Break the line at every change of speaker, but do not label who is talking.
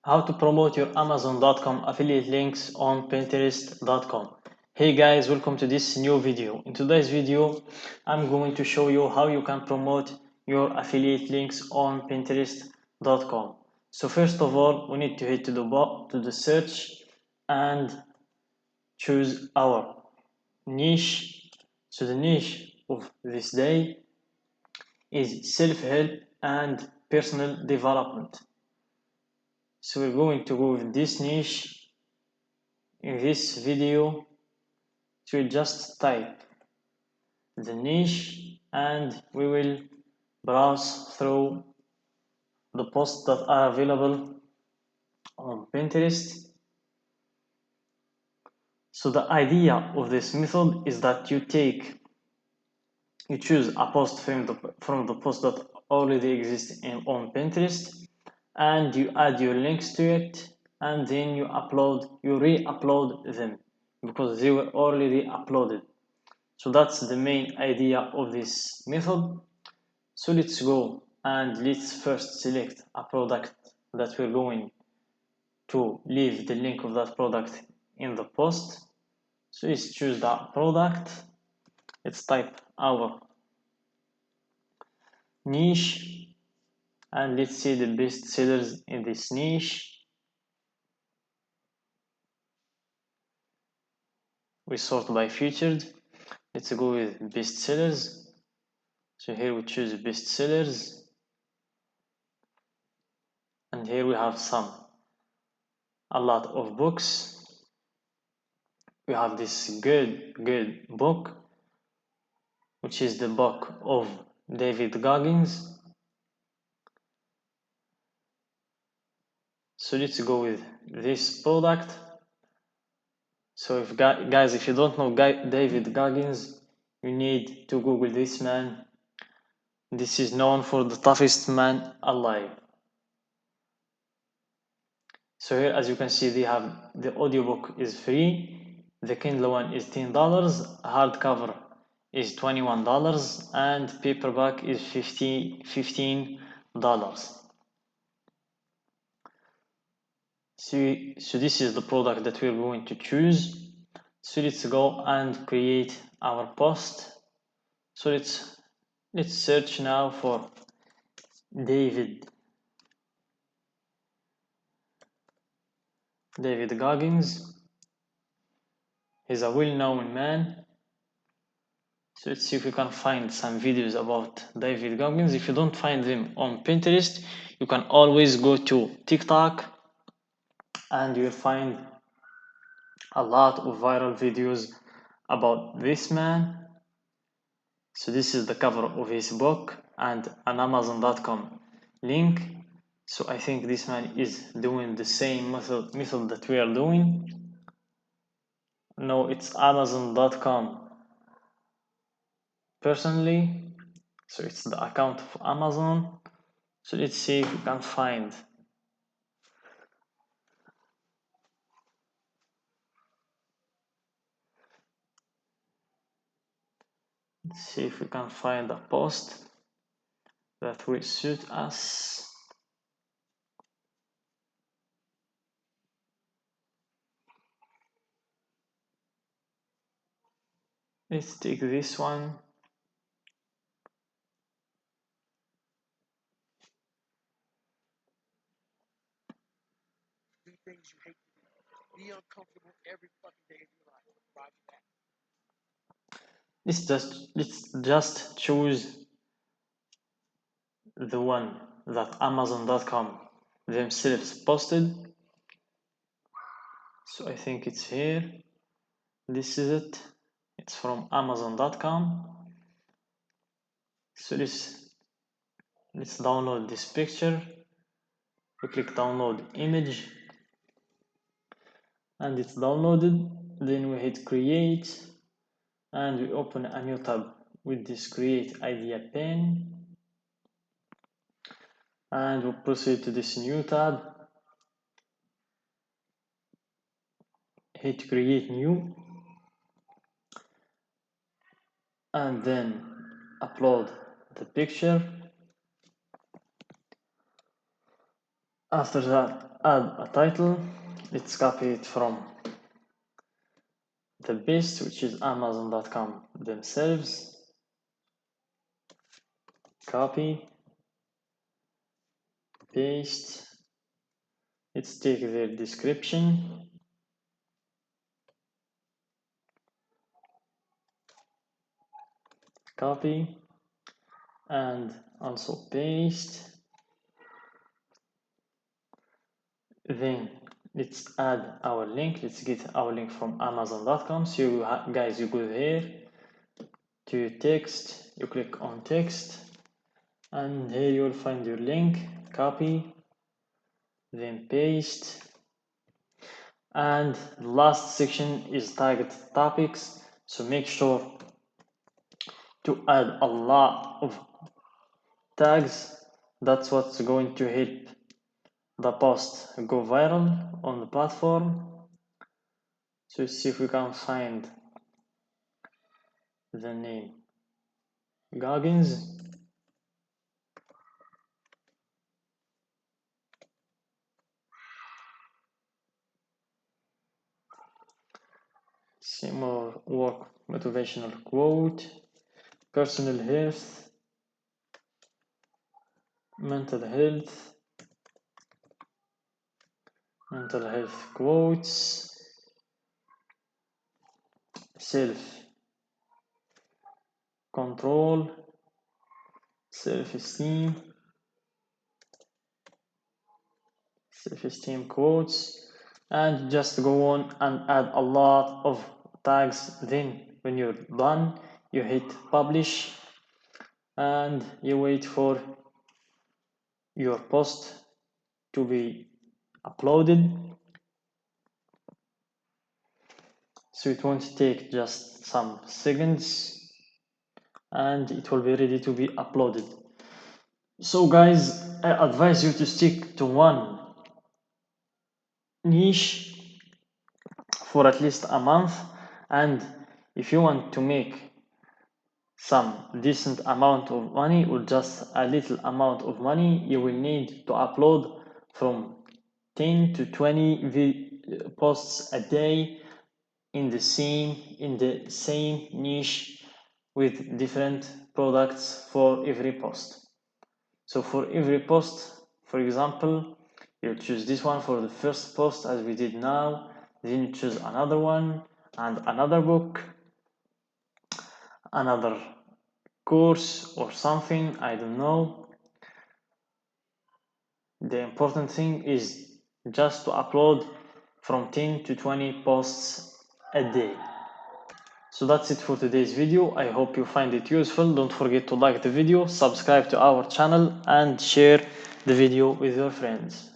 How to promote your Amazon.com affiliate links on Pinterest.com. Hey guys, welcome to this new video. In today's video, I'm going to show you how you can promote your affiliate links on Pinterest.com. So first of all, we need to head to the search and choose our niche. So the niche of this day is self-help and personal development. So we're going to go with this niche in this video. So we'll just type the niche and we will browse through the posts that are available on Pinterest. So the idea of this method is that you choose a post from the post that already exists on Pinterest, and you add your links to it, and then you re-upload them because they were already uploaded. So that's the main idea of this method. So let's go and let's first select a product that we're going to leave the link of that product in the post. So let's choose that product. Let's type our niche and let's see the best sellers in this niche. We sort by featured. Let's go with best sellers. So here we choose best sellers, and here we have a lot of books. We have this good book, which is the book of David Goggins. So let's go with this product. So if guys, if you don't know David Goggins, you need to Google this man. This is known for the toughest man alive. So here, as you can see, they have the audiobook is free, the Kindle one is $10, hardcover is $21, and paperback is $15. So this is the product that we're going to choose. So let's go and create our post. So let's search now for David Goggins. He's a well-known man. So let's see if we can find some videos about David Goggins. If you don't find them on Pinterest, you can always go to TikTok and you'll find a lot of viral videos about this man. So this is the cover of his book and an Amazon.com link. So I think this man is doing the same method that we are doing. No, it's Amazon.com personally. So it's the account of Amazon. So let's see if we can find a post that will suit us. Let's take this one. Do things you hate to do. Be uncomfortable every fucking day of your life. Let's just choose the one that Amazon.com themselves posted. So I think it's here. This is it. It's from Amazon.com. So let's download this picture. We click download image and it's downloaded. Then we hit create and we open a new tab with this create idea pane, and we'll proceed to this new tab, hit create new, and then upload the picture. After that, add a title. Let's copy it from the best, which is Amazon.com themselves. Copy, paste. Let's take their description. Copy and also paste. Then let's add our link. Let's get our link from Amazon.com. So you guys, you go here to text, you click on text, and here you will find your link. Copy, then paste. And the last section is target topics. So make sure to add a lot of tags. That's what's going to help the post go viral on the platform. So let's see if we can find the name Goggins. Similar work motivational quote, personal health, mental health, mental health quotes, self control, self-esteem, self-esteem quotes, and just go on and add a lot of tags. Then when you're done, you hit publish and you wait for your post to be uploaded. So it won't take just some seconds and it will be ready to be uploaded. So guys, I advise you to stick to one niche for at least a month, and if you want to make some decent amount of money or just a little amount of money, you will need to upload from 10 to 20 posts a day in the same niche with different products for every post. So for every post, for example, you choose this one for the first post as we did now, then you choose another one and another book, another course or something, I don't know. The important thing is just to upload from 10 to 20 posts a day. So that's it for today's video. I hope you find it useful. Don't forget to like the video, subscribe to our channel and share the video with your friends.